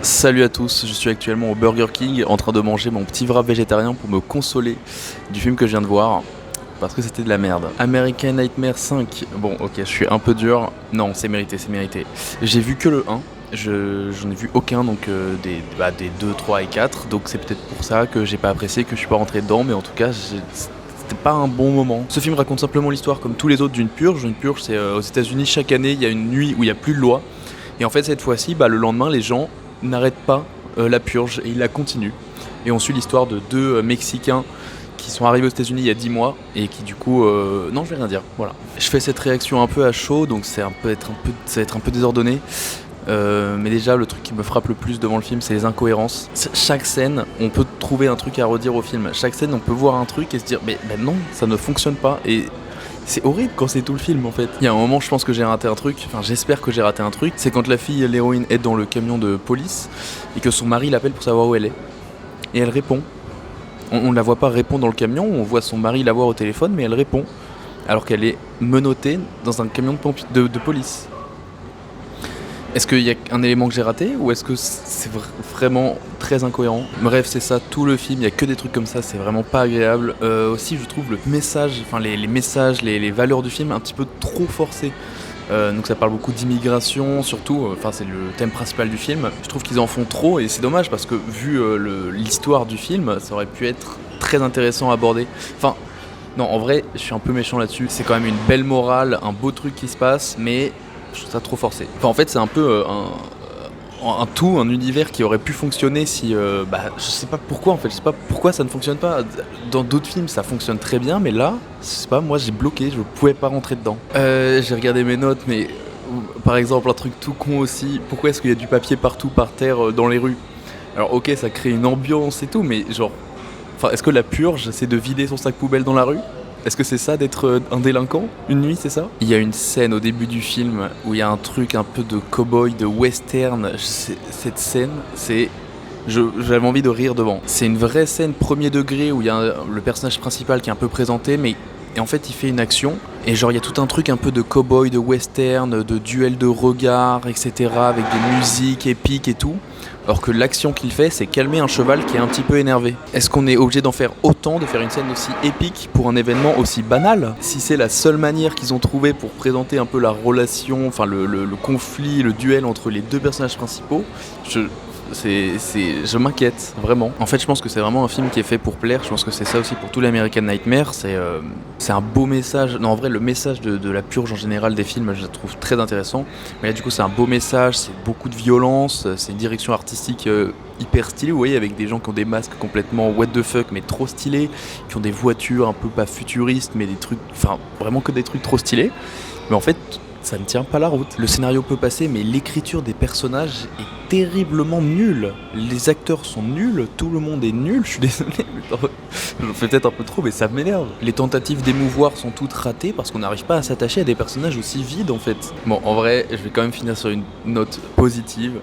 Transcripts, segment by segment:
Salut à tous, je suis actuellement au Burger King en train de manger mon petit wrap végétarien pour me consoler du film que je viens de voir parce que c'était de la merde. American Nightmare 5, bon ok je suis un peu dur, non c'est mérité, c'est mérité. J'ai vu que le 1, j'en ai vu aucun donc des 2, 3 et 4, donc c'est peut-être pour ça que j'ai pas apprécié, que je suis pas rentré dedans, mais en tout cas c'était pas un bon moment. Ce film raconte simplement l'histoire comme tous les autres d'une purge. Une purge c'est aux États-Unis chaque année il y a une nuit où il y a plus de loi. Et en fait cette fois-ci, le lendemain les gens n'arrête pas la purge et il la continue. Et on suit l'histoire de deux Mexicains qui sont arrivés aux États-Unis il y a 10 mois et qui du coup non je vais rien dire, voilà. Je fais cette réaction un peu à chaud donc ça va être un peu désordonné. Mais déjà le truc qui me frappe le plus devant le film c'est les incohérences. Chaque scène on peut trouver un truc à redire au film. Chaque scène on peut voir un truc et se dire mais non ça ne fonctionne pas. Et c'est horrible quand c'est tout le film en fait. Il y a un moment je pense que j'ai raté un truc, enfin j'espère que j'ai raté un truc, c'est quand la fille, l'héroïne, est dans le camion de police et que son mari l'appelle pour savoir où elle est. Et elle répond. On ne la voit pas répondre dans le camion, on voit son mari la voir au téléphone mais elle répond. Alors qu'elle est menottée dans un camion de police. Est-ce qu'il y a un élément que j'ai raté ou est-ce que c'est vraiment très incohérent? Bref, c'est ça, tout le film, il y a que des trucs comme ça, c'est vraiment pas agréable. Aussi, je trouve le message, enfin les messages, les valeurs du film un petit peu trop forcés. Donc ça parle beaucoup d'immigration, surtout, c'est le thème principal du film. Je trouve qu'ils en font trop et c'est dommage parce que vu l'histoire du film, ça aurait pu être très intéressant à aborder. Enfin, non, en vrai, je suis un peu méchant là-dessus. C'est quand même une belle morale, un beau truc qui se passe, mais je trouve ça trop forcé. Enfin, en fait, c'est un peu un univers qui aurait pu fonctionner si. Je sais pas pourquoi en fait, je sais pas pourquoi ça ne fonctionne pas. Dans d'autres films, ça fonctionne très bien, mais là, je sais pas, moi j'ai bloqué, je pouvais pas rentrer dedans. J'ai regardé mes notes, mais par exemple, un truc tout con aussi, pourquoi est-ce qu'il y a du papier partout par terre dans les rues? Alors, ok, ça crée une ambiance et tout, mais genre. Enfin, est-ce que la purge, c'est de vider son sac poubelle dans la rue? Est-ce que c'est ça d'être un délinquant? Une nuit, c'est ça? Il y a une scène au début du film où il y a un truc un peu de cow-boy, de western. Cette scène, j'avais envie de rire devant. C'est une vraie scène premier degré où il y a le personnage principal qui est un peu présenté, mais et en fait il fait une action et genre il y a tout un truc un peu de cow-boy, de western, de duel de regard, etc. avec des musiques épiques et tout. Alors que l'action qu'il fait, c'est calmer un cheval qui est un petit peu énervé. Est-ce qu'on est obligé d'en faire autant, de faire une scène aussi épique pour un événement aussi banal? Si c'est la seule manière qu'ils ont trouvé pour présenter un peu la relation, enfin le conflit, le duel entre les deux personnages principaux, je m'inquiète, vraiment. En fait, je pense que c'est vraiment un film qui est fait pour plaire. Je pense que c'est ça aussi pour tous les American Nightmare. C'est un beau message. Non, en vrai, le message de la purge en général des films, je la trouve très intéressant. Mais là, du coup, c'est un beau message. C'est beaucoup de violence. C'est une direction artistique hyper stylée. Vous voyez, avec des gens qui ont des masques complètement what the fuck, mais trop stylés. Qui ont des voitures un peu pas futuristes, mais des trucs. Enfin, vraiment que des trucs trop stylés. Mais en fait, ça ne tient pas la route. Le scénario peut passer, mais l'écriture des personnages est terriblement nulle. Les acteurs sont nuls, tout le monde est nul, je suis désolé, j'en fais peut-être un peu trop, mais ça m'énerve. Les tentatives d'émouvoir sont toutes ratées parce qu'on n'arrive pas à s'attacher à des personnages aussi vides en fait. Bon, en vrai, je vais quand même finir sur une note positive.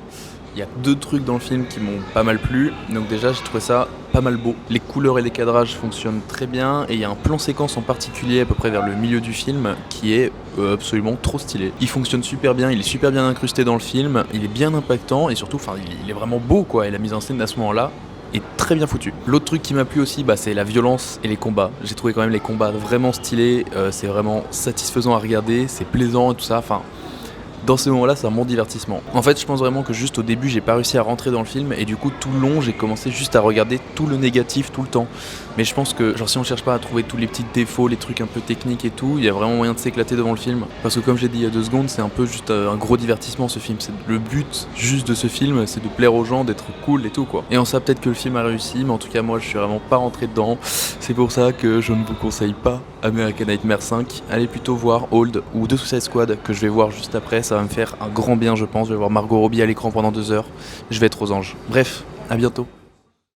Il y a deux trucs dans le film qui m'ont pas mal plu. Donc déjà, j'ai trouvé ça pas mal beau. Les couleurs et les cadrages fonctionnent très bien. Et il y a un plan séquence en particulier à peu près vers le milieu du film qui est absolument trop stylé. Il fonctionne super bien, il est super bien incrusté dans le film. Il est bien impactant et surtout, il est vraiment beau quoi. Et la mise en scène à ce moment-là est très bien foutue. L'autre truc qui m'a plu aussi, c'est la violence et les combats. J'ai trouvé quand même les combats vraiment stylés. C'est vraiment satisfaisant à regarder, c'est plaisant et tout ça. Enfin, dans ces moments-là, c'est un bon divertissement. En fait, je pense vraiment que juste au début, j'ai pas réussi à rentrer dans le film et du coup, tout le long, j'ai commencé juste à regarder tout le négatif tout le temps. Mais je pense que, genre, si on cherche pas à trouver tous les petits défauts, les trucs un peu techniques et tout, il y a vraiment moyen de s'éclater devant le film. Parce que, comme j'ai dit il y a 2 secondes, c'est un peu juste un gros divertissement ce film. C'est le but juste de ce film, c'est de plaire aux gens, d'être cool et tout quoi. Et en ça, peut-être que le film a réussi, mais en tout cas, moi, je suis vraiment pas rentré dedans. C'est pour ça que je ne vous conseille pas American Nightmare 5. Allez plutôt voir Old ou The Suicide Squad que je vais voir juste après. Ça va me faire un grand bien, je pense. Je vais voir Margot Robbie à l'écran pendant 2 heures. Je vais être aux anges. Bref, à bientôt.